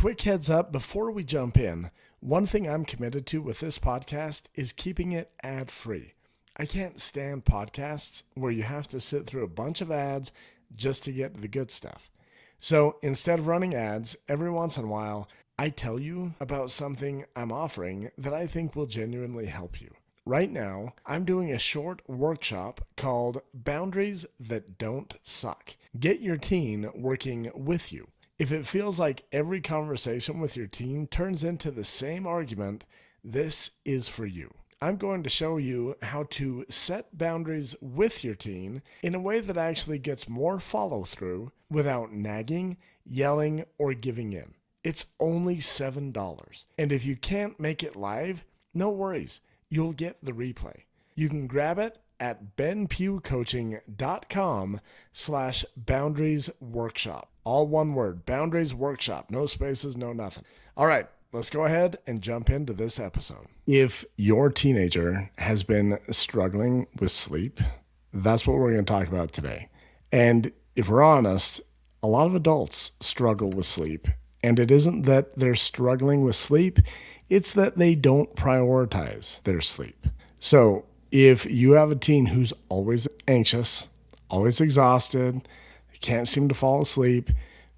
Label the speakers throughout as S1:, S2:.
S1: quick heads up before we jump in. One thing I'm committed to with this podcast is keeping it ad-free. I can't stand podcasts where you have to sit through a bunch of ads just to get to the good stuff. So instead of running ads, every once in a while, I tell you about something I'm offering that I think will genuinely help you. Right now, I'm doing a short workshop called Boundaries That Don't Suck. Get your teen working with you. If it feels like every conversation with your teen turns into the same argument, this is for you. I'm going to show you how to set boundaries with your teen in a way that actually gets more follow-through without nagging, yelling, or giving in. It's only $7. And if you can't make it live, no worries. You'll get the replay. You can grab it at benpughcoaching.com/boundaries workshop. All one word, boundaries workshop. No spaces, no nothing. All right, let's go ahead and jump into this episode. If your teenager has been struggling with sleep, that's what we're going to talk about today. And if we're honest, a lot of adults struggle with sleep. And it isn't that they're struggling with sleep, it's that they don't prioritize their sleep. So if you have a teen who's always anxious, always exhausted, can't seem to fall asleep,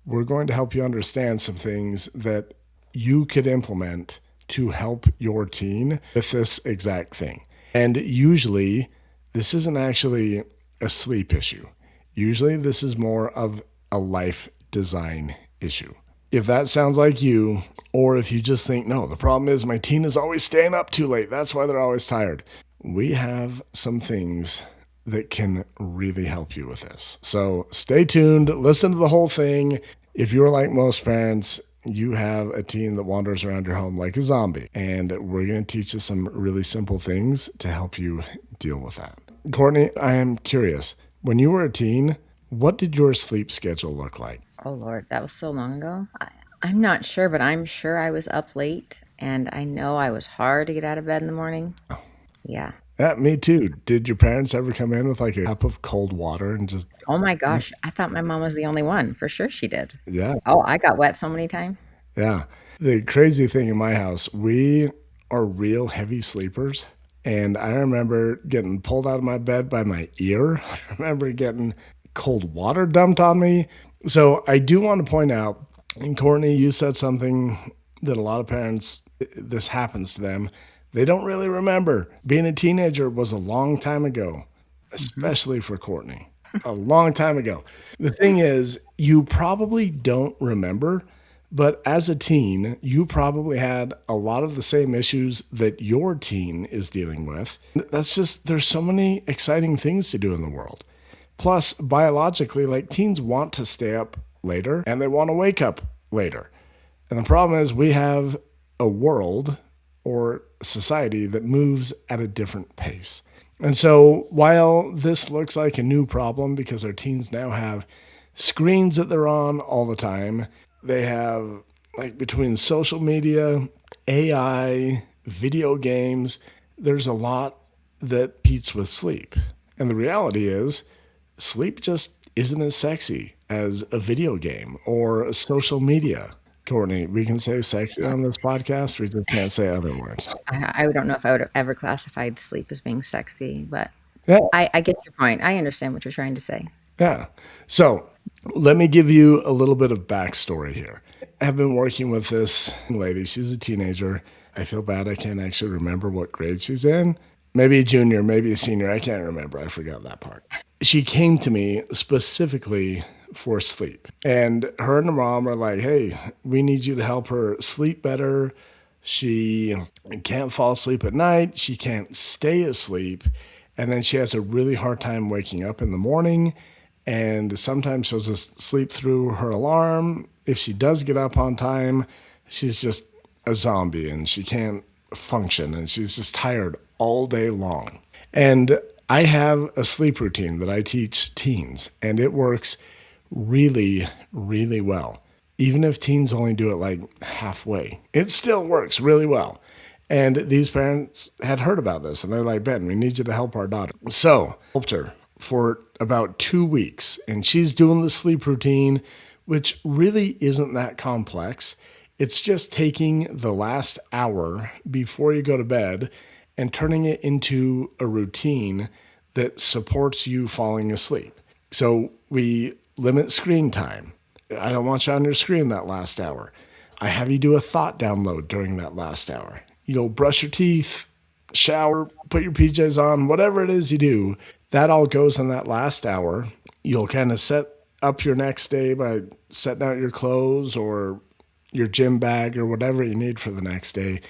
S1: we're going to help you understand some things that you could implement to help your teen with this exact thing. And usually, this isn't actually a sleep issue. Usually, this is more of a life design issue. If that sounds like you, or if you just think, no, the problem is my teen is always staying up too late, that's why they're always tired, we have some things that can really help you with this. So stay tuned, listen to the whole thing. If you're like most parents, you have a teen that wanders around your home like a zombie, and we're going to teach you some really simple things to help you deal with that. Cortni, I am curious, when you were a teen, what did your sleep schedule look like?
S2: Oh, Lord, that was so long ago. I'm not sure, but I'm sure I was up late, and I know I was hard to get out of bed in the morning.
S1: Oh.
S2: Yeah.
S1: Yeah, me too. Did your parents ever come in with like a cup of cold water and just...
S2: Oh my gosh, I thought my mom was the only one. For sure she did.
S1: Yeah.
S2: Oh, I got wet so many times.
S1: Yeah. The crazy thing in my house, we are real heavy sleepers. And I remember getting pulled out of my bed by my ear. I remember getting cold water dumped on me. So I do want to point out, and Cortni, you said something that a lot of parents, this happens to them. They don't really remember. Being a teenager was a long time ago, especially for Cortni, a long time ago. The thing is, you probably don't remember, but as a teen, you probably had a lot of the same issues that your teen is dealing with. That's just, there's so many exciting things to do in the world. Plus, biologically, like teens want to stay up later and they want to wake up later. And the problem is we have a world or society that moves at a different pace. And so while this looks like a new problem because our teens now have screens that they're on all the time, they have like between social media, AI, video games, there's a lot that competes with sleep. And the reality is sleep just isn't as sexy as a video game or social media. Cortni, we can say sexy on this podcast. We just can't say other words.
S2: I don't know if I would have ever classified sleep as being sexy, but
S1: yeah.
S2: I get your point. I understand what you're trying to say.
S1: Yeah. So let me give you a little bit of backstory here. I've been working with this lady. She's a teenager. I feel bad. I can't actually remember what grade she's in. Maybe a junior, maybe a senior. I can't remember. I forgot that part. She came to me specifically for sleep. And her and the mom are like, hey, we need you to help her sleep better. She can't fall asleep at night. She can't stay asleep. And then she has a really hard time waking up in the morning. And sometimes she'll just sleep through her alarm. If she does get up on time, she's just a zombie and she can't function. And she's just tired all day long. And I have a sleep routine that I teach teens, and it works really, really well. Even if teens only do it like halfway, it still works really well. And these parents had heard about this, and they're like, Ben, we need you to help our daughter. So helped her for about 2 weeks, and she's doing the sleep routine, which really isn't that complex. It's just taking the last hour before you go to bed and turning it into a routine that supports you falling asleep. So we limit screen time. I don't want you on your screen that last hour. I have you do a thought download during that last hour. Brush your teeth, shower, put your PJs on, whatever it is you do, that all goes in that last hour. You'll kind of set up your next day by setting out your clothes or your gym bag or whatever you need for the next day.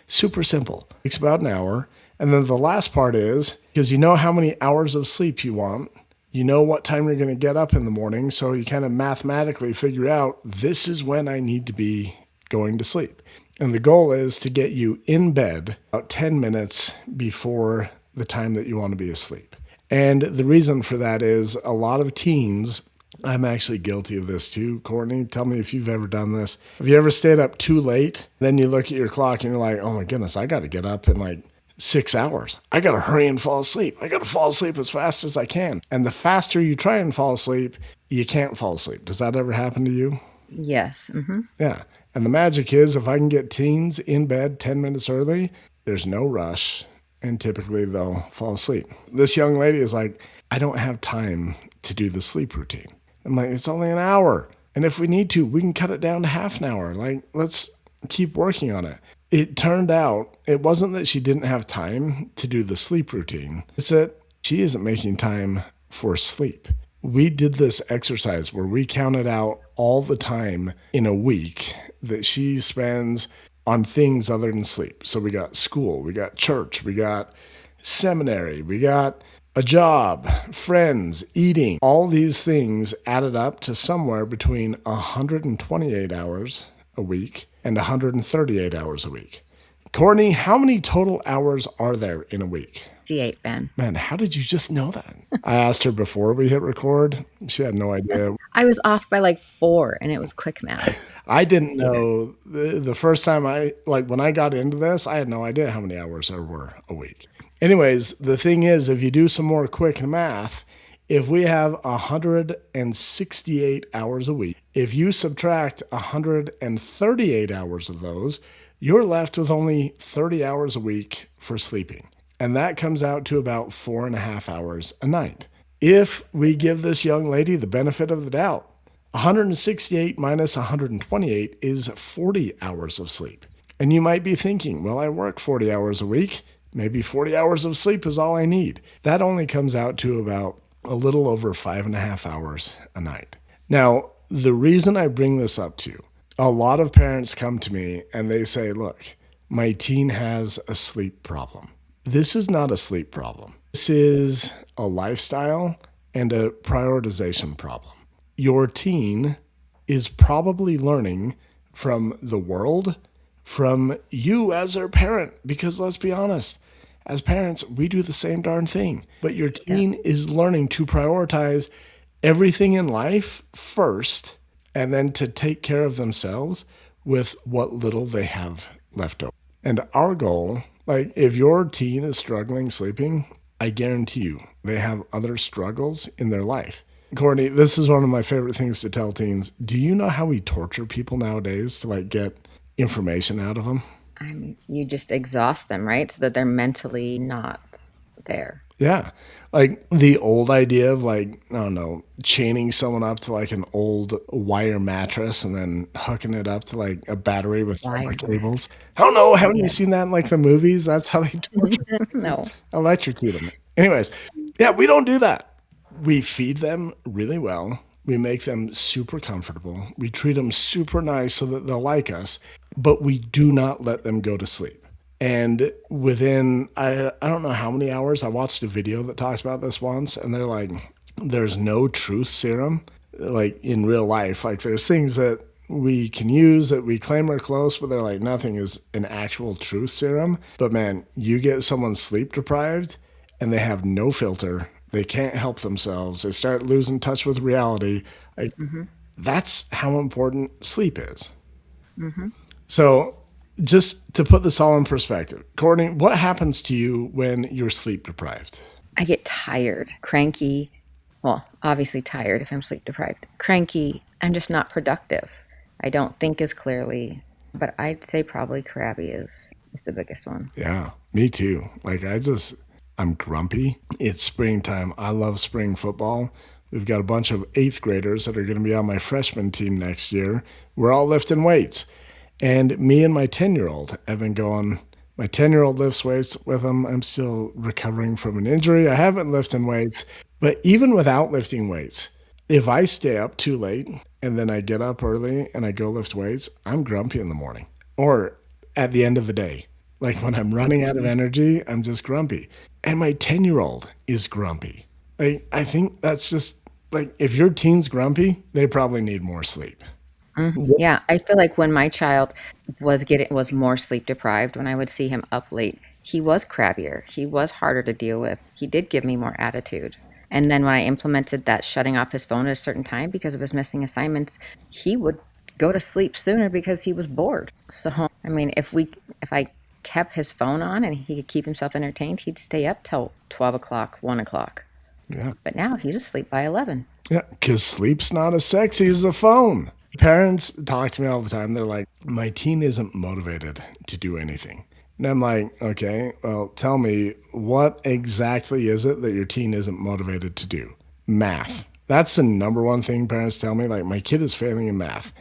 S1: Super simple. Takes about an hour. And then the last part is because you know how many hours of sleep you want. You know what time you're going to get up in the morning. So you kind of mathematically figure out this is when I need to be going to sleep. And the goal is to get you in bed about 10 minutes before the time that you want to be asleep. And the reason for that is a lot of teens, I'm actually guilty of this too. Courtney, tell me if you've ever done this. Have you ever stayed up too late? Then you look at your clock and you're like, oh my goodness, I got to get up in like 6 hours. I got to hurry and fall asleep. I got to fall asleep as fast as I can. And the faster you try and fall asleep, you can't fall asleep. Does that ever happen to you?
S2: Yes.
S1: Yeah. And the magic is if I can get teens in bed 10 minutes early, there's no rush. And typically they'll fall asleep. This young lady is like, I don't have time to do the sleep routine. I'm like, it's only an hour. And if we need to, we can cut it down to half an hour. Like, let's keep working on it. It turned out it wasn't that she didn't have time to do the sleep routine. It's that she isn't making time for sleep. We did this exercise where we counted out all the time in a week that she spends on things other than sleep. So we got school, we got church, we got seminary, we got a job, friends, eating. All these things added up to somewhere between 128 hours a week and 138 hours a week. Courtney, how many total hours are there in a week?
S2: 68, Ben.
S1: Man, how did you just know that? I asked her before we hit record. She had no idea.
S2: I was off by like 4, and it was quick math.
S1: I didn't know the first time when I got into this, I had no idea how many hours there were a week. Anyways, the thing is, if you do some more quick math, if we have 168 hours a week, if you subtract 138 hours of those, you're left with only 30 hours a week for sleeping. And that comes out to about 4.5 hours a night. If we give this young lady the benefit of the doubt, 168 minus 128 is 40 hours of sleep. And you might be thinking, well, I work 40 hours a week. Maybe 40 hours of sleep is all I need. That only comes out to about a little over 5.5 hours a night. Now, the reason I bring this up to you, a lot of parents come to me and they say, look, my teen has a sleep problem. This is not a sleep problem. This is a lifestyle and a prioritization problem. Your teen is probably learning from the world, from you as their parent, because let's be honest, as parents, we do the same darn thing. But your teen is learning to prioritize everything in life first and then to take care of themselves with what little they have left over. And our goal, like if your teen is struggling sleeping, I guarantee you they have other struggles in their life. Courtney, this is one of my favorite things to tell teens. Do you know how we torture people nowadays to get information out of them?
S2: I mean, you just exhaust them, right? So that they're mentally not there.
S1: Yeah. Like the old idea of I don't know, chaining someone up to an old wire mattress and then hooking it up to a battery with rubber cables. I don't know. Haven't you seen that in the movies? That's how they torture
S2: No.
S1: electrocute them. Anyways, yeah, we don't do that. We feed them really well. We make them super comfortable. We treat them super nice so that they'll like us, but we do not let them go to sleep. And within, I don't know how many hours, I watched a video that talks about this once, and they're like, there's no truth serum, in real life. There's things that we can use that we claim are close, but they're like, nothing is an actual truth serum. But man, you get someone sleep deprived, and they have no filter. They can't help themselves. They start losing touch with reality. That's how important sleep is. So just to put this all in perspective, Courtney, what happens to you when you're sleep deprived?
S2: I get tired, cranky. Well, obviously tired if I'm sleep deprived. Cranky. I'm just not productive. I don't think as clearly. But I'd say probably crabby is the biggest one.
S1: Yeah, me too. Like I'm grumpy. It's springtime. I love spring football. We've got a bunch of eighth graders that are going to be on my freshman team next year. We're all lifting weights. And me and my 10-year-old have been going. My 10-year-old lifts weights with him. I'm still recovering from an injury. I haven't lifted weights. But even without lifting weights, if I stay up too late and then I get up early and I go lift weights, I'm grumpy in the morning or at the end of the day. Like when I'm running out of energy, I'm just grumpy. And my 10-year-old is grumpy. Like, I think that's just like if your teen's grumpy, they probably need more sleep.
S2: Yeah, I feel like when my child was more sleep deprived, when I would see him up late, he was crabbier. He was harder to deal with. He did give me more attitude. And then when I implemented that shutting off his phone at a certain time because of his missing assignments, he would go to sleep sooner because he was bored. So, I mean, if I kept his phone on and he could keep himself entertained, he'd stay up till 12 o'clock, 1 o'clock.
S1: Yeah.
S2: But now he's asleep by 11.
S1: Yeah. Because sleep's not as sexy as the phone. Parents talk to me all the time. They're like, my teen isn't motivated to do anything. And I'm like, okay, well, tell me, what exactly is it that your teen isn't motivated to do? Math. That's the number one thing parents tell me. Like, my kid is failing in math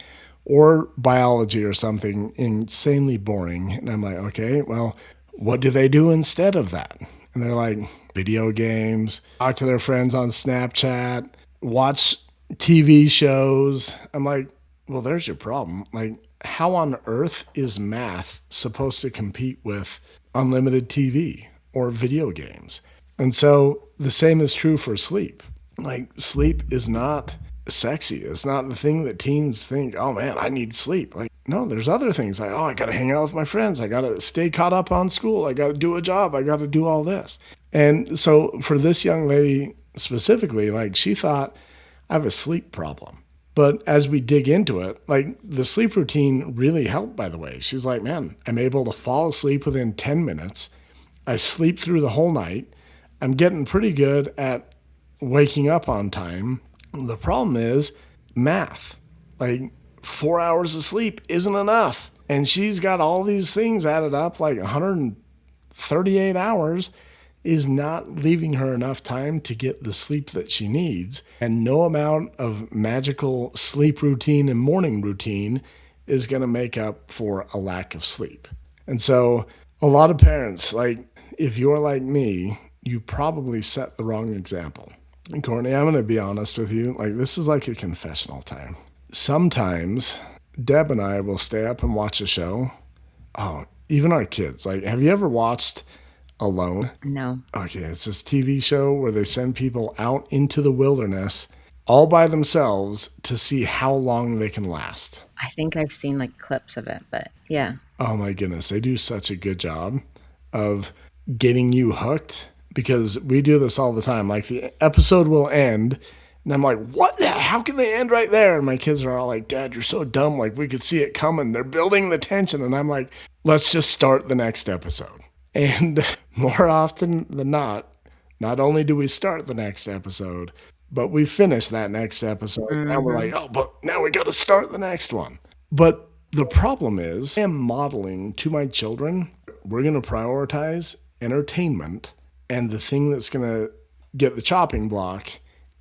S1: or biology or something insanely boring. And I'm like, okay, well, what do they do instead of that? And they're like, video games, talk to their friends on Snapchat, watch TV shows. I'm like, well, there's your problem. Like, how on earth is math supposed to compete with unlimited TV or video games? And so the same is true for sleep. Like, sleep is not sexy. It's not the thing that teens think, oh man, I need sleep. Like, no, there's other things like, oh, I got to hang out with my friends. I got to stay caught up on school. I got to do a job. I got to do all this. And so for this young lady specifically, like, she thought, I have a sleep problem. But as we dig into it, like, the sleep routine really helped, by the way. She's like, man, I'm able to fall asleep within 10 minutes. I sleep through the whole night. I'm getting pretty good at waking up on time. The problem is math. Like, 4 hours of sleep isn't enough. And she's got all these things added up, like 138 hours is not leaving her enough time to get the sleep that she needs. And no amount of magical sleep routine and morning routine is going to make up for a lack of sleep. And so a lot of parents, like, if you're like me, you probably set the wrong example. And Courtney, I'm going to be honest with you. Like, this is like a confessional time. Sometimes Deb and I will stay up and watch a show. Oh, even our kids. Like, have you ever watched Alone?
S2: No.
S1: Okay, it's this TV show where they send people out into the wilderness all by themselves to see how long they can last.
S2: I think I've seen like clips of it, but yeah.
S1: Oh my goodness, they do such a good job of getting you hooked because we do this all the time. Like, the episode will end and I'm like, what? How can they end right there? And my kids are all like, Dad, you're so dumb. Like, we could see it coming. They're building the tension. And I'm like, let's just start the next episode. And more often than not only do we start the next episode, but we finish that next episode. And now we're like, oh, but now we got to start the next one. But the problem is, I am modeling to my children, we're going to prioritize entertainment. And the thing that's going to get the chopping block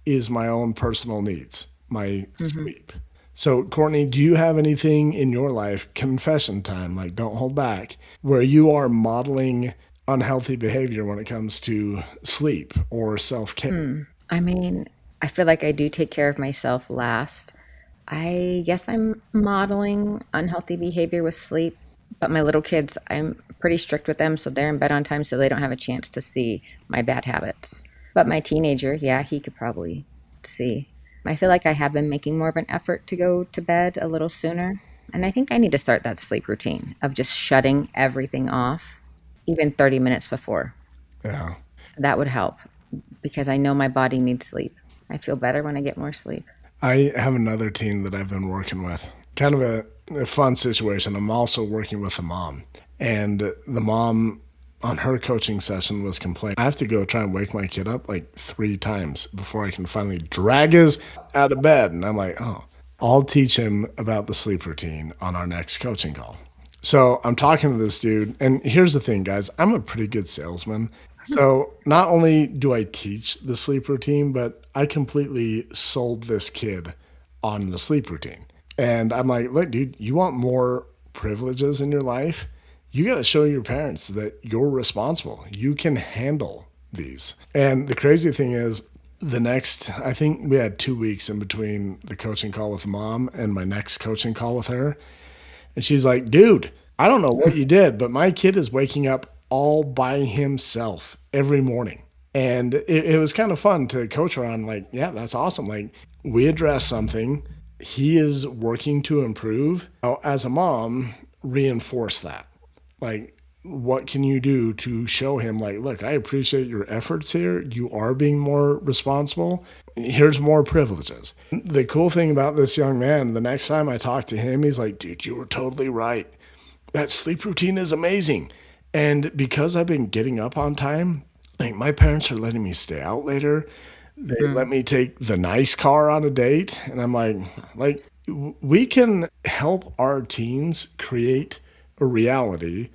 S1: is my own personal needs, my sleep. So, Courtney, do you have anything in your life, confession time, like, don't hold back, where you are modeling unhealthy behavior when it comes to sleep or self-care?
S2: I mean, I feel like I do take care of myself last. I guess I'm modeling unhealthy behavior with sleep, but my little kids, I'm pretty strict with them, so they're in bed on time, so they don't have a chance to see my bad habits. But my teenager, yeah, he could probably see. I feel like I have been making more of an effort to go to bed a little sooner. And I think I need to start that sleep routine of just shutting everything off, even 30 minutes before.
S1: Yeah.
S2: That would help because I know my body needs sleep. I feel better when I get more sleep.
S1: I have another teen that I've been working with. Kind of a fun situation. I'm also working with a mom. And the mom on her coaching session was complaining, I have to go try and wake my kid up like 3 times before I can finally drag his out of bed. And I'm like, oh, I'll teach him about the sleep routine on our next coaching call. So I'm talking to this dude, and here's the thing, guys, I'm a pretty good salesman. So not only do I teach the sleep routine, but I completely sold this kid on the sleep routine. And I'm like, look, dude, you want more privileges in your life? You got to show your parents that you're responsible. You can handle these. And the crazy thing is, I think we had 2 weeks in between the coaching call with mom and my next coaching call with her. And she's like, dude, I don't know what you did, but my kid is waking up all by himself every morning. And it was kind of fun to coach her on, like, yeah, that's awesome. Like, we addressed something. He is working to improve. Now, as a mom, reinforce that. Like, what can you do to show him, like, look, I appreciate your efforts here. You are being more responsible. Here's more privileges. The cool thing about this young man, the next time I talk to him, he's like, dude, you were totally right. That sleep routine is amazing. And because I've been getting up on time, like, my parents are letting me stay out later. They let me take the nice car on a date. And I'm like, we can help our teens create a reality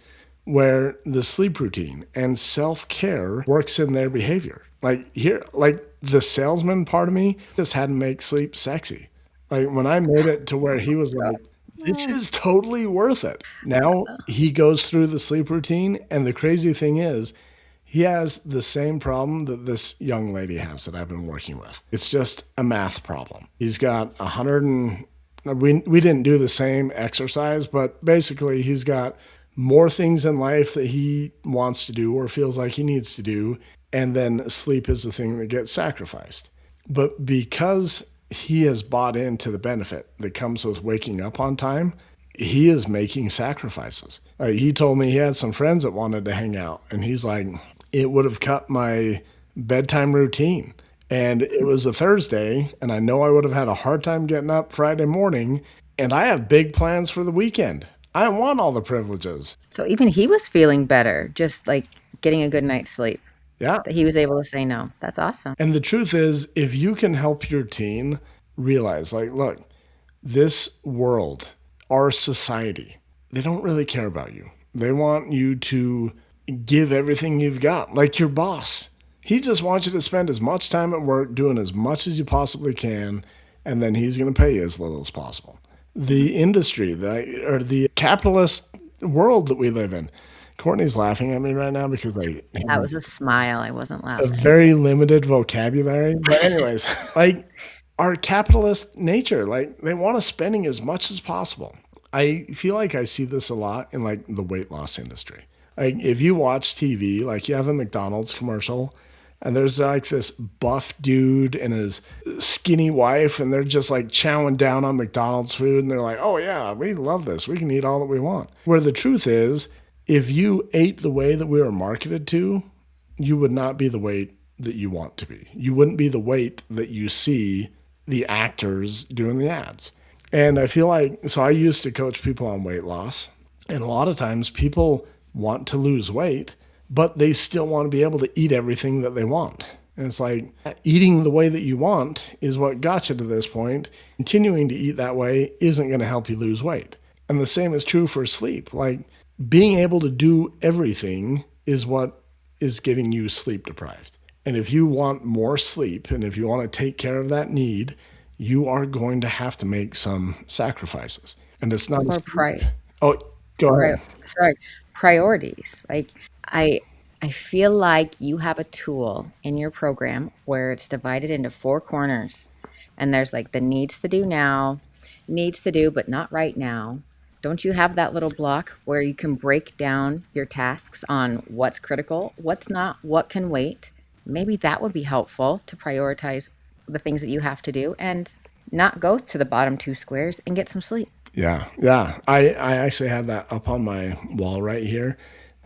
S1: where the sleep routine and self-care works in their behavior. Like, here, like, the salesman part of me just had to make sleep sexy. Like, when I made it to where he was like, this is totally worth it. Now he goes through the sleep routine, and the crazy thing is, he has the same problem that this young lady has that I've been working with. It's just a math problem. He's got 100 and we didn't do the same exercise, but basically he's got more things in life that he wants to do or feels like he needs to do, and then sleep is the thing that gets sacrificed. But because he has bought into the benefit that comes with waking up on time, he is making sacrifices. He told me he had some friends that wanted to hang out, and he's like, it would have cut my bedtime routine. And it was a Thursday, and I know I would have had a hard time getting up Friday morning, and I have big plans for the weekend. I want all the privileges.
S2: So even he was feeling better, just like getting a good night's sleep,
S1: Yeah.
S2: that he was able to say no. That's awesome.
S1: And the truth is, if you can help your teen realize, like, look, this world, our society, they don't really care about you. They want you to give everything you've got, like your boss. He just wants you to spend as much time at work doing as much as you possibly can, and then he's going to pay you as little as possible. The industry, or the capitalist world that we live in. Courtney's laughing at me right now because I
S2: That
S1: have
S2: was a smile. I wasn't
S1: a
S2: laughing.
S1: very limited vocabulary. But anyways, like, our capitalist nature, like, they want us spending as much as possible. I feel like I see this a lot in, like, the weight loss industry. Like, if you watch TV, like, you have a McDonald's commercial, and there's like this buff dude and his skinny wife, and they're just like chowing down on McDonald's food, and they're like, oh yeah, we love this. We can eat all that we want. Where the truth is, if you ate the way that we were marketed to, you would not be the weight that you want to be. You wouldn't be the weight that you see the actors doing the ads. And I feel like, so I used to coach people on weight loss, and a lot of times people want to lose weight, but they still want to be able to eat everything that they want. And it's like, eating the way that you want is what got you to this point. Continuing to eat that way isn't going to help you lose weight. And the same is true for sleep. Like, being able to do everything is what is getting you sleep deprived. And if you want more sleep, and if you want to take care of that need, you are going to have to make some sacrifices. And it's not a
S2: Or
S1: sleep. Oh, go ahead.
S2: sorry, priorities. Like I I feel like you have a tool in your program where it's divided into four corners, and there's like the needs to do now, needs to do but not right now. Don't you have that little block where you can break down your tasks on what's critical, what's not, what can wait? Maybe that would be helpful to prioritize the things that you have to do and not go to the bottom two squares and get some sleep.
S1: Yeah, yeah. I actually have that up on my wall right here.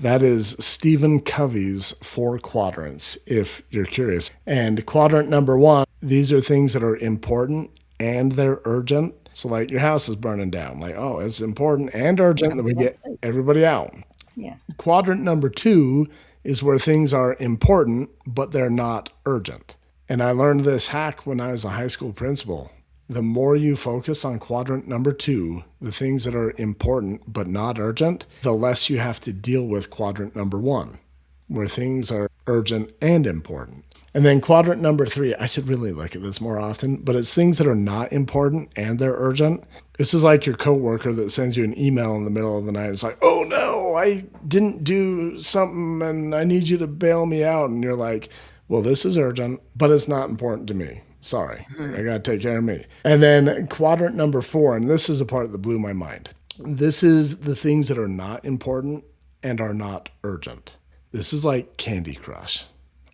S1: That is Stephen Covey's four quadrants, if you're curious. And quadrant number one, these are things that are important and they're urgent. So, like, your house is burning down. Like, oh, it's important and urgent that we get everybody out.
S2: Yeah.
S1: Quadrant number two is where things are important, but they're not urgent. And I learned this hack when I was a high school principal. The more you focus on quadrant number two, the things that are important but not urgent, the less you have to deal with quadrant number one, where things are urgent and important. And then quadrant number three, I should really look at this more often, but it's things that are not important and they're urgent. This is like your coworker that sends you an email in the middle of the night. It's like, oh no, I didn't do something and I need you to bail me out. And you're like, well, this is urgent, but it's not important to me. Sorry, I got to take care of me. And then quadrant number four, and this is the part that blew my mind. This is the things that are not important and are not urgent. This is like Candy Crush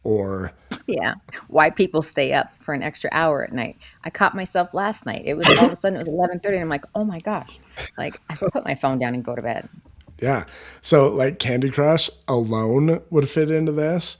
S1: or
S2: Yeah. Why people stay up for an extra hour at night. I caught myself last night. It was all of a sudden it was 11:30 and I'm like, "Oh my gosh." Like I put my phone down and go to bed.
S1: yeah. So like Candy Crush alone would fit into this,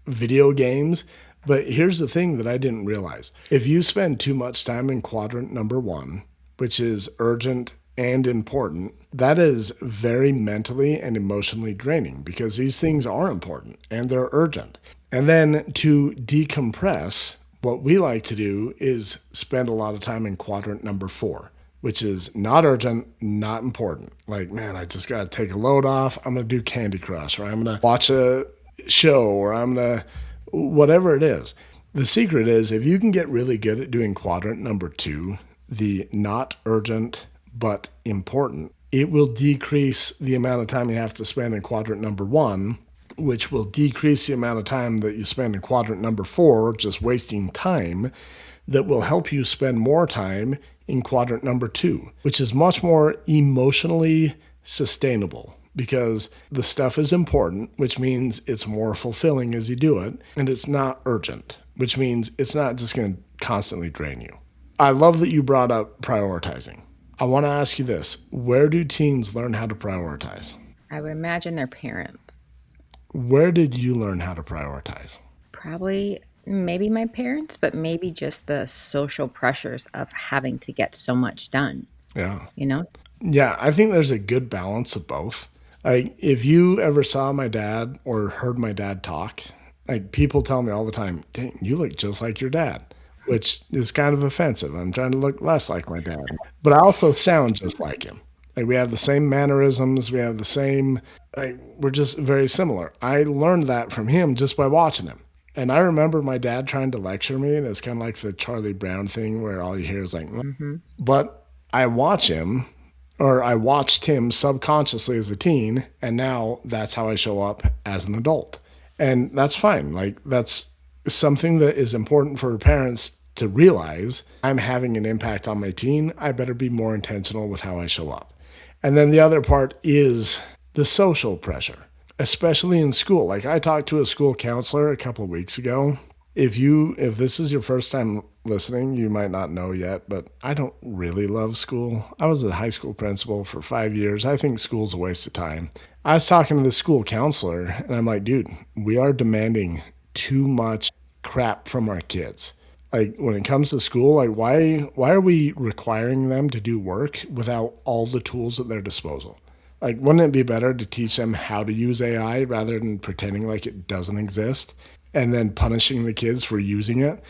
S1: video games. But here's the thing that I didn't realize. If you spend too much time in quadrant number one, which is urgent and important, that is very mentally and emotionally draining because these things are important and they're urgent. And then to decompress, what we like to do is spend a lot of time in quadrant number four, which is not urgent, not important. Like, man, I just got to take a load off. I'm going to do Candy Crush, or I'm going to watch a show, or I'm going to whatever it is. The secret is if you can get really good at doing quadrant number two, the not urgent but important, it will decrease the amount of time you have to spend in quadrant number one, which will decrease the amount of time that you spend in quadrant number four, just wasting time, that will help you spend more time in quadrant number two, which is much more emotionally sustainable because the stuff is important, which means it's more fulfilling as you do it, and it's not urgent, which means it's not just going to constantly drain you. I love that you brought up prioritizing. I want to ask you this. Where do teens learn how to prioritize?
S2: I would imagine their parents.
S1: Where did you learn how to prioritize?
S2: Probably maybe my parents, but maybe just the social pressures of having to get so much done,
S1: Yeah.
S2: you know?
S1: Yeah, I think there's a good balance of both. Like, if you ever saw my dad or heard my dad talk, like, people tell me all the time, dang, you look just like your dad, which is kind of offensive. I'm trying to look less like my dad. But I also sound just like him. Like, we have the same mannerisms, we have the same, like, we're just very similar. I learned that from him just by watching him. And I remember my dad trying to lecture me, and it's kind of like the Charlie Brown thing where all you hear is like, "Mm." But I watch him, or I watched him subconsciously as a teen, and now that's how I show up as an adult. And that's fine. Like, that's something that is important for parents to realize. I'm having an impact on my teen. I better be more intentional with how I show up. And then the other part is the social pressure, especially in school. Like, I talked to a school counselor a couple of weeks ago. If this is your first time listening, you might not know yet, but I don't really love school. I was a high school principal for 5 years. I think school's a waste of time. I was talking to the school counselor, and I'm like, dude, we are demanding too much crap from our kids. Like, when it comes to school, like, why are we requiring them to do work without all the tools at their disposal? Like, wouldn't it be better to teach them how to use AI rather than pretending like it doesn't exist and then punishing the kids for using it?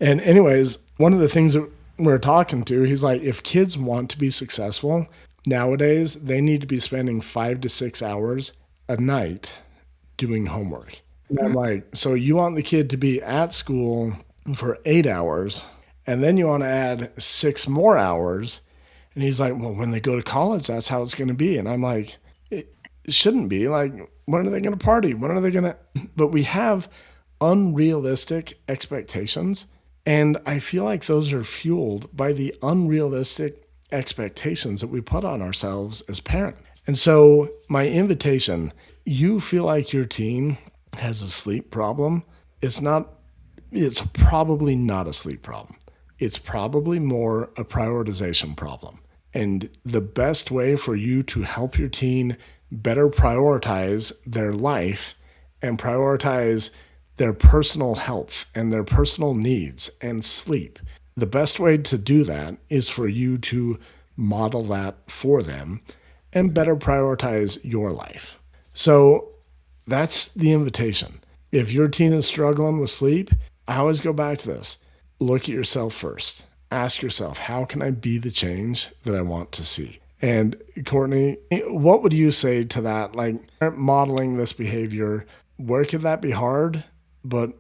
S1: And anyways, one of the things that we're talking to, he's like, if kids want to be successful nowadays, they need to be spending 5 to 6 hours a night doing homework. And I'm like, so you want the kid to be at school for 8 hours, and then you want to add 6 more hours. And he's like, well, when they go to college, that's how it's going to be. And I'm like, it shouldn't be. Like, when are they going to party? When are they going to? But we have unrealistic expectations. And I feel like those are fueled by the unrealistic expectations that we put on ourselves as parents. And so, my invitation, you feel like your teen has a sleep problem, it's probably not a sleep problem. It's probably more a prioritization problem. And the best way for you to help your teen better prioritize their life and prioritize their personal health and their personal needs and sleep, the best way to do that is for you to model that for them and better prioritize your life. So that's the invitation. If your teen is struggling with sleep, I always go back to this. Look at yourself first. Ask yourself, how can I be the change that I want to see? And Courtney, what would you say to that? Like modeling this behavior, where could that be hard? But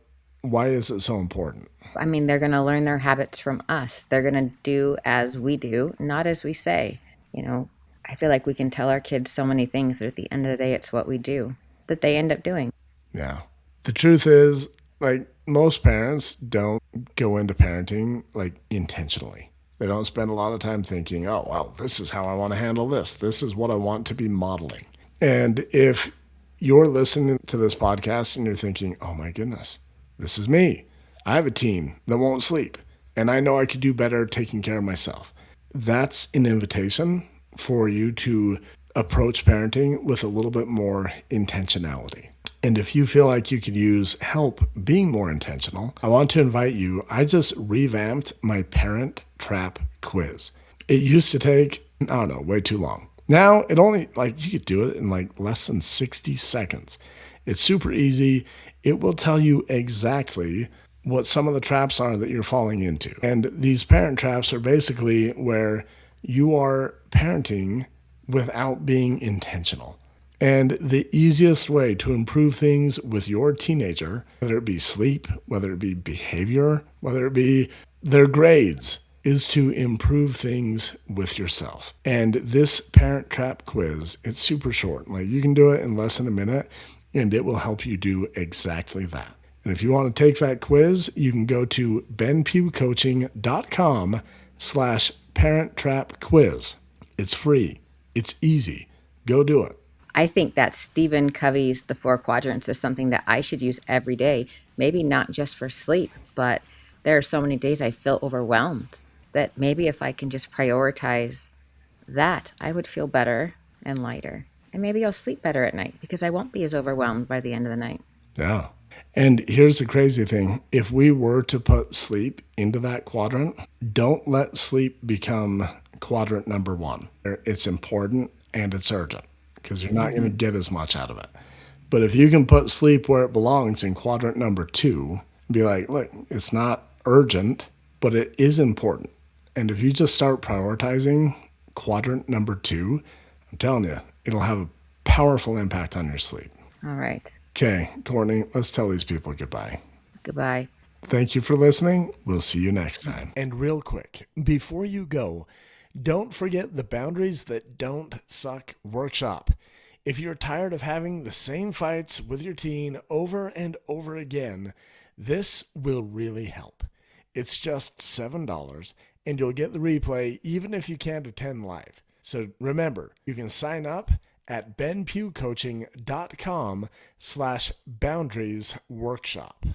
S1: why is it so important?
S2: I mean, they're going to learn their habits from us. They're going to do as we do, not as we say. You know, I feel like we can tell our kids so many things, but at the end of the day, it's what we do that they end up doing.
S1: Yeah. The truth is, like, most parents don't go into parenting like intentionally. They don't spend a lot of time thinking, oh, well, this is how I want to handle this. This is what I want to be modeling. And if you're listening to this podcast and you're thinking, oh my goodness, this is me. I have a teen that won't sleep, and I know I could do better taking care of myself. That's an invitation for you to approach parenting with a little bit more intentionality. And if you feel like you could use help being more intentional, I want to invite you. I just revamped my Parent Trap quiz. It used to take, I don't know, way too long. Now it only, like, you could do it in like less than 60 seconds. It's super easy. It will tell you exactly what some of the traps are that you're falling into. And these parent traps are basically where you are parenting without being intentional. And the easiest way to improve things with your teenager, whether it be sleep, whether it be behavior, whether it be their grades, is to improve things with yourself. And this Parent Trap quiz, it's super short. Like, you can do it in less than a minute, and it will help you do exactly that. And if you want to take that quiz, you can go to benpughcoaching.com/Parent Trap quiz. It's free. It's easy. Go do it.
S2: I think that Stephen Covey's The Four Quadrants is something that I should use every day. Maybe not just for sleep, but there are so many days I feel overwhelmed that maybe if I can just prioritize that, I would feel better and lighter. And maybe I'll sleep better at night because I won't be as overwhelmed by the end of the night.
S1: Yeah. And here's the crazy thing. If we were to put sleep into that quadrant, don't let sleep become quadrant number one. It's important and it's urgent because you're not going to get as much out of it. But if you can put sleep where it belongs in quadrant number two, be like, look, it's not urgent, but it is important. And if you just start prioritizing quadrant number two, I'm telling you, it'll have a powerful impact on your sleep.
S2: All right.
S1: Okay, Courtney, let's tell these people goodbye.
S2: Goodbye.
S1: Thank you for listening. We'll see you next time. And real quick, before you go, don't forget the Boundaries That Don't Suck workshop. If you're tired of having the same fights with your teen over and over again, this will really help. It's just $7, and you'll get the replay even if you can't attend live. So remember, you can sign up at benpughcoaching.com/boundaries workshop.